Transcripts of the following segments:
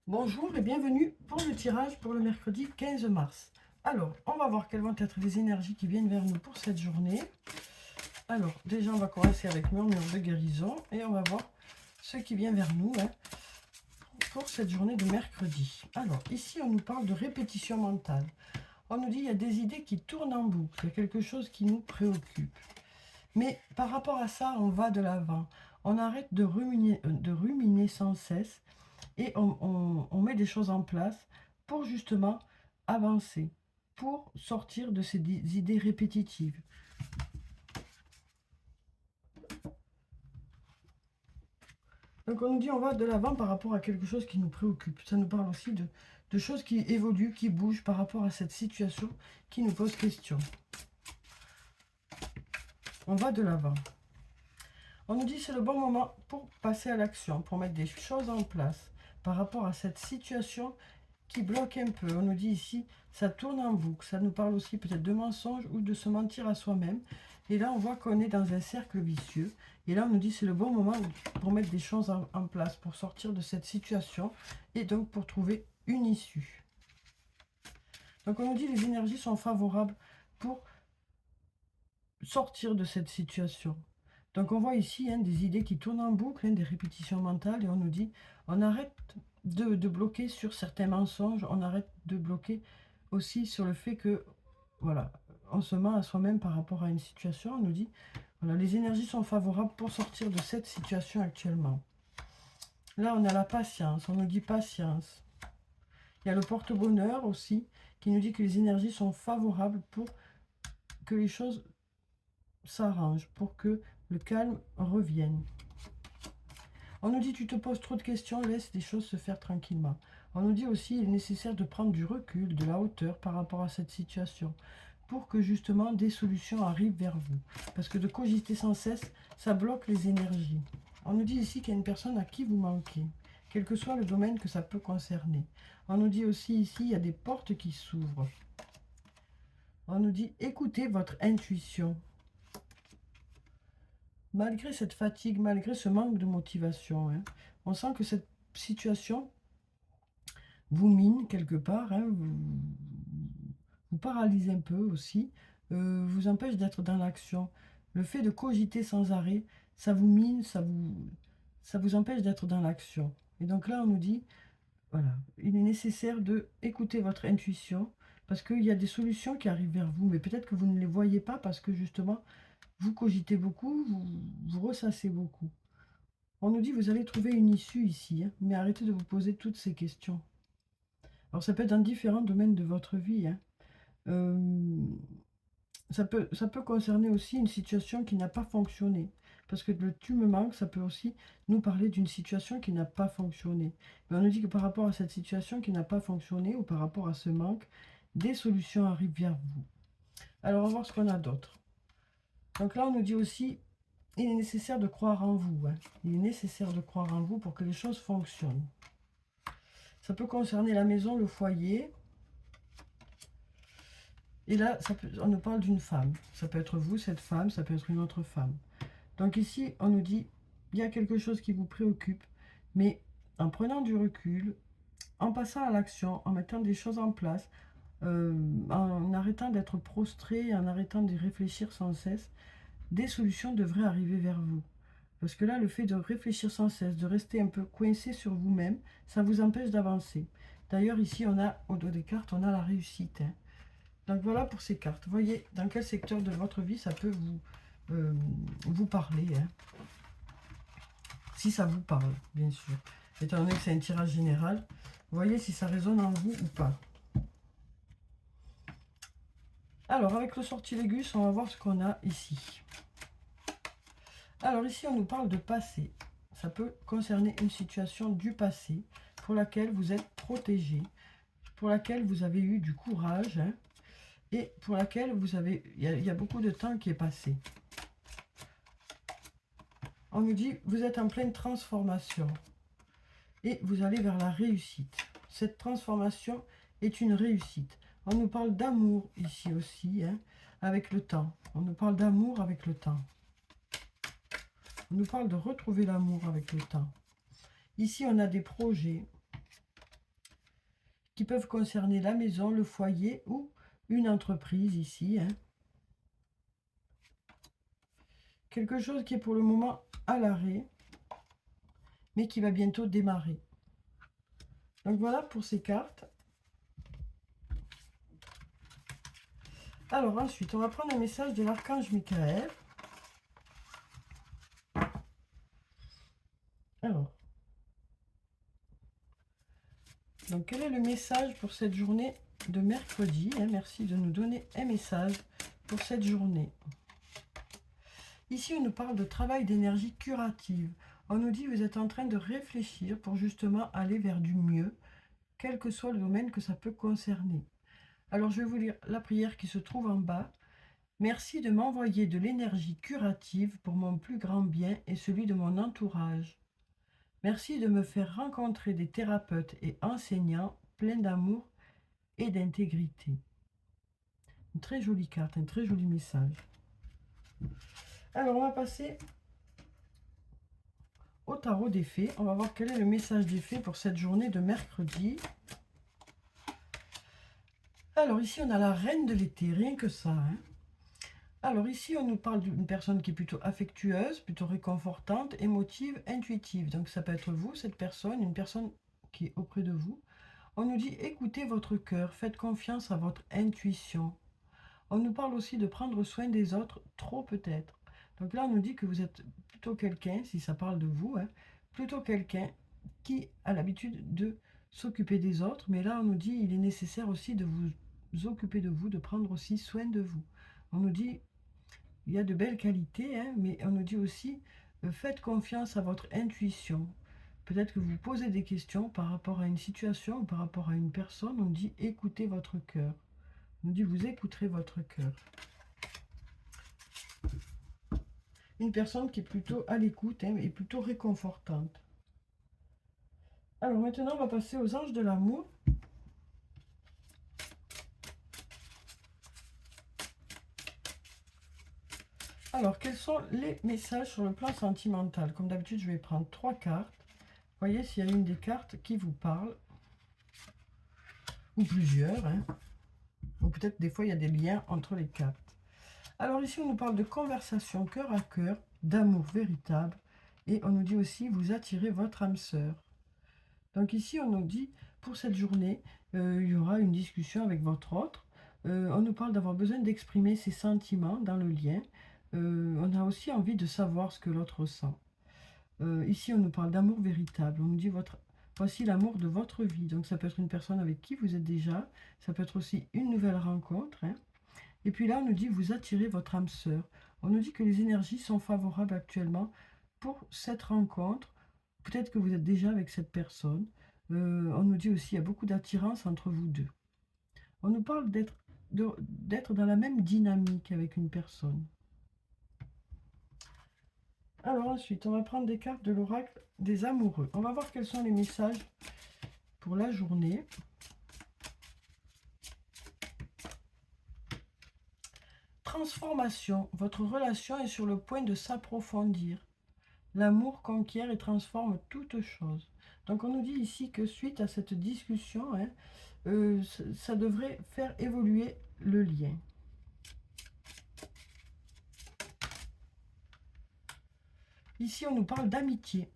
Bonjour et bienvenue pour le tirage pour le mercredi 15 mars. Alors, on va voir quelles vont être les énergies qui viennent vers nous pour cette journée. Alors, déjà, on va commencer avec murmure de guérison et on va voir ce qui vient vers nous pour cette journée de mercredi. Alors, ici, on nous parle de répétition mentale. On nous dit qu'il y a des idées qui tournent en boucle, il y a quelque chose qui nous préoccupe. Mais par rapport à ça, on va de l'avant. On arrête de ruminer sans cesse et on met des choses en place pour justement avancer, pour sortir de ces idées répétitives. Donc on nous dit on va de l'avant par rapport à quelque chose qui nous préoccupe. Ça nous parle aussi de choses qui évoluent, qui bougent par rapport à cette situation qui nous pose question. On va de l'avant. On nous dit c'est le bon moment pour passer à l'action, pour mettre des choses en place par rapport à cette situation qui bloque un peu. On nous dit ici, ça tourne en boucle. Ça nous parle aussi peut-être de mensonges ou de se mentir à soi-même. Et là, on voit qu'on est dans un cercle vicieux. Et là, on nous dit c'est le bon moment pour mettre des choses en place, pour sortir de cette situation et donc pour trouver une issue. Donc, on nous dit les énergies sont favorables pour sortir de cette situation. Donc, on voit ici des idées qui tournent en boucle, des répétitions mentales. Et on nous dit, on arrête de bloquer sur certains mensonges, on arrête de bloquer aussi sur le fait que, voilà, on se ment à soi-même par rapport à une situation. On nous dit, voilà, les énergies sont favorables pour sortir de cette situation actuellement. Là, on a la patience, on nous dit patience. Il y a le porte-bonheur aussi, qui nous dit que les énergies sont favorables pour que les choses s'arrangent, pour que le calme revienne. On nous dit tu te poses trop de questions, laisse les choses se faire tranquillement. On nous dit aussi il est nécessaire de prendre du recul, de la hauteur par rapport à cette situation pour que justement des solutions arrivent vers vous. Parce que de cogiter sans cesse, ça bloque les énergies. On nous dit ici qu'il y a une personne à qui vous manquez, quel que soit le domaine que ça peut concerner. On nous dit aussi ici il y a des portes qui s'ouvrent. On nous dit écoutez votre intuition. Malgré cette fatigue, malgré ce manque de motivation, on sent que cette situation vous mine quelque part, vous paralyse un peu aussi, vous empêche d'être dans l'action. Le fait de cogiter sans arrêt, ça vous mine, ça vous empêche d'être dans l'action. Et donc là, on nous dit, voilà, il est nécessaire de écouter votre intuition, parce qu'il y a des solutions qui arrivent vers vous, mais peut-être que vous ne les voyez pas parce que justement, vous cogitez beaucoup, vous ressassez beaucoup. On nous dit vous allez trouver une issue ici, mais arrêtez de vous poser toutes ces questions. Alors ça peut être dans différents domaines de votre vie. Euh, ça peut concerner aussi une situation qui n'a pas fonctionné. Parce que le tu me manques, ça peut aussi nous parler d'une situation qui n'a pas fonctionné. Mais on nous dit que par rapport à cette situation qui n'a pas fonctionné ou par rapport à ce manque, des solutions arrivent vers vous. Alors on va voir ce qu'on a d'autre. Donc là on nous dit aussi il est nécessaire de croire en vous. Il est nécessaire de croire en vous pour que les choses fonctionnent. Ça peut concerner la maison, le foyer. Et là, on nous parle d'une femme. Ça peut être vous, cette femme, ça peut être une autre femme. Donc ici, on nous dit, il y a quelque chose qui vous préoccupe, mais en prenant du recul, en passant à l'action, en mettant des choses en place, en arrêtant d'être prostré, en arrêtant de réfléchir sans cesse, des solutions devraient arriver vers vous. Parce que là, le fait de réfléchir sans cesse, de rester un peu coincé sur vous-même, ça vous empêche d'avancer. D'ailleurs, ici, on a, au dos des cartes, on a la réussite. Donc voilà pour ces cartes. Voyez dans quel secteur de votre vie ça peut vous parler. Si ça vous parle, bien sûr. Étant donné que c'est un tirage général, voyez si ça résonne en vous ou pas. Alors, avec le sortilégus, on va voir ce qu'on a ici. Alors ici, on nous parle de passé. Ça peut concerner une situation du passé pour laquelle vous êtes protégé, pour laquelle vous avez eu du courage, et pour laquelle il y a beaucoup de temps qui est passé. On nous dit, vous êtes en pleine transformation et vous allez vers la réussite. Cette transformation est une réussite. On nous parle d'amour ici aussi, avec le temps. On nous parle d'amour avec le temps. On nous parle de retrouver l'amour avec le temps. Ici, on a des projets. qui peuvent concerner la maison, le foyer ou une entreprise ici, hein. Quelque chose qui est pour le moment à l'arrêt, mais qui va bientôt démarrer. Donc voilà pour ces cartes. Alors ensuite, on va prendre un message de l'archange Michael. Alors, donc quel est le message pour cette journée de mercredi, hein? Merci de nous donner un message pour cette journée. Ici, on nous parle de travail d'énergie curative. On nous dit que vous êtes en train de réfléchir pour justement aller vers du mieux, quel que soit le domaine que ça peut concerner. Alors, je vais vous lire la prière qui se trouve en bas. Merci de m'envoyer de l'énergie curative pour mon plus grand bien et celui de mon entourage. Merci de me faire rencontrer des thérapeutes et enseignants pleins d'amour et d'intégrité. Une très jolie carte, un très joli message. Alors, on va passer au tarot des fées. On va voir quel est le message des fées pour cette journée de mercredi. Alors, ici, on a la reine de l'été, rien que ça, hein. Alors, ici, on nous parle d'une personne qui est plutôt affectueuse, plutôt réconfortante, émotive, intuitive. Donc, ça peut être vous, cette personne, une personne qui est auprès de vous. On nous dit écoutez votre cœur, faites confiance à votre intuition. On nous parle aussi de prendre soin des autres, trop peut-être. Donc là, on nous dit que vous êtes plutôt quelqu'un, si ça parle de vous, hein, plutôt quelqu'un qui a l'habitude de s'occuper des autres. Mais là, on nous dit il est nécessaire aussi de vous occuper de vous, de prendre aussi soin de vous. On nous dit il y a de belles qualités, hein, mais on nous dit aussi faites confiance à votre intuition. Peut-être que vous vous posez des questions par rapport à une situation ou par rapport à une personne. On dit écoutez votre cœur. On nous dit vous écouterez votre cœur. Une personne qui est plutôt à l'écoute, hein, et plutôt réconfortante. Alors maintenant, on va passer aux anges de l'amour. Alors, quels sont les messages sur le plan sentimental? Comme d'habitude, je vais prendre 3 cartes. Voyez s'il y a une des cartes qui vous parle. Ou plusieurs, hein. Ou peut-être des fois, il y a des liens entre les cartes. Alors ici, on nous parle de conversation cœur à cœur, d'amour véritable. Et on nous dit aussi, vous attirez votre âme sœur. Donc ici, on nous dit, pour cette journée, il y aura une discussion avec votre autre. On nous parle d'avoir besoin d'exprimer ses sentiments dans le lien. On a aussi envie de savoir ce que l'autre ressent. Ici, on nous parle d'amour véritable. On nous dit, voici l'amour de votre vie. Donc ça peut être une personne avec qui vous êtes déjà. Ça peut être aussi une nouvelle rencontre, hein. Et puis là, on nous dit, vous attirez votre âme sœur. On nous dit que les énergies sont favorables actuellement pour cette rencontre. Peut-être que vous êtes déjà avec cette personne. On nous dit aussi qu'il y a beaucoup d'attirance entre vous deux. On nous parle d'être dans la même dynamique avec une personne. Alors ensuite, on va prendre des cartes de l'oracle des amoureux. On va voir quels sont les messages pour la journée. Transformation. Votre relation est sur le point de s'approfondir. L'amour conquiert et transforme toute chose. Donc on nous dit ici que suite à cette discussion, hein, ça devrait faire évoluer le lien. Ici, on nous parle d'amitié.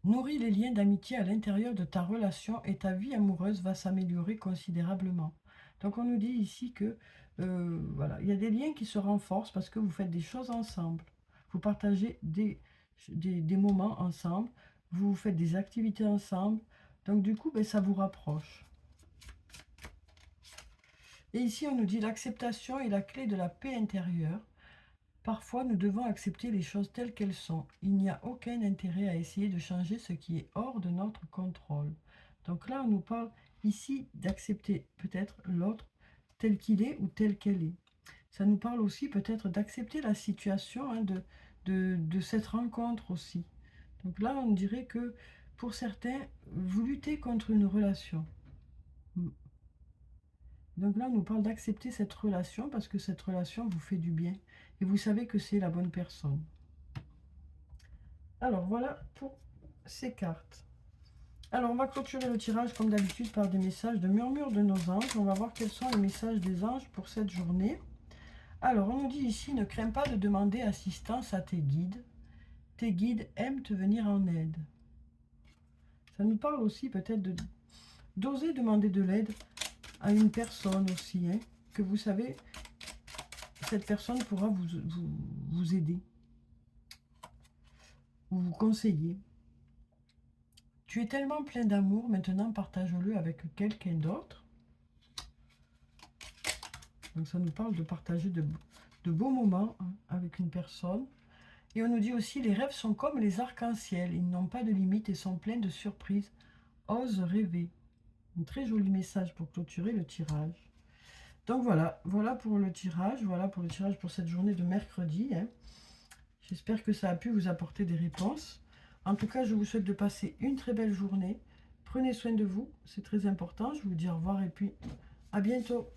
Nourris les liens d'amitié à l'intérieur de ta relation et ta vie amoureuse va s'améliorer considérablement. Donc on nous dit ici que voilà, il y a des liens qui se renforcent parce que vous faites des choses ensemble. Vous partagez des moments ensemble, vous faites des activités ensemble. Donc du coup, ben, ça vous rapproche. Et ici, on nous dit l'acceptation est la clé de la paix intérieure. Parfois, nous devons accepter les choses telles qu'elles sont. Il n'y a aucun intérêt à essayer de changer ce qui est hors de notre contrôle. Donc là, on nous parle ici d'accepter peut-être l'autre tel qu'il est ou tel qu'elle est. Ça nous parle aussi peut-être d'accepter la situation, hein, de cette rencontre aussi. Donc là, on dirait que pour certains, vous luttez contre une relation. Donc là, on nous parle d'accepter cette relation parce que cette relation vous fait du bien. Et vous savez que c'est la bonne personne. Alors voilà pour ces cartes. Alors, on va clôturer le tirage comme d'habitude par des messages de murmure de nos anges. On va voir quels sont les messages des anges pour cette journée. Alors, on nous dit ici, ne crains pas de demander assistance à tes guides. Tes guides aiment te venir en aide. Ça nous parle aussi peut-être d'oser demander de l'aide à une personne aussi, hein, que vous savez, cette personne pourra vous aider ou vous conseiller. Tu es tellement plein d'amour, maintenant partage-le avec quelqu'un d'autre. Donc ça nous parle de partager de beaux moments, hein, avec une personne. Et on nous dit aussi, les rêves sont comme les arcs-en-ciel, ils n'ont pas de limite et sont pleins de surprises. Ose rêver. Un très joli message pour clôturer le tirage. Donc voilà pour le tirage, pour cette journée de mercredi, hein. J'espère que ça a pu vous apporter des réponses. En tout cas, je vous souhaite de passer une très belle journée. Prenez soin de vous, c'est très important. Je vous dis au revoir et puis à bientôt.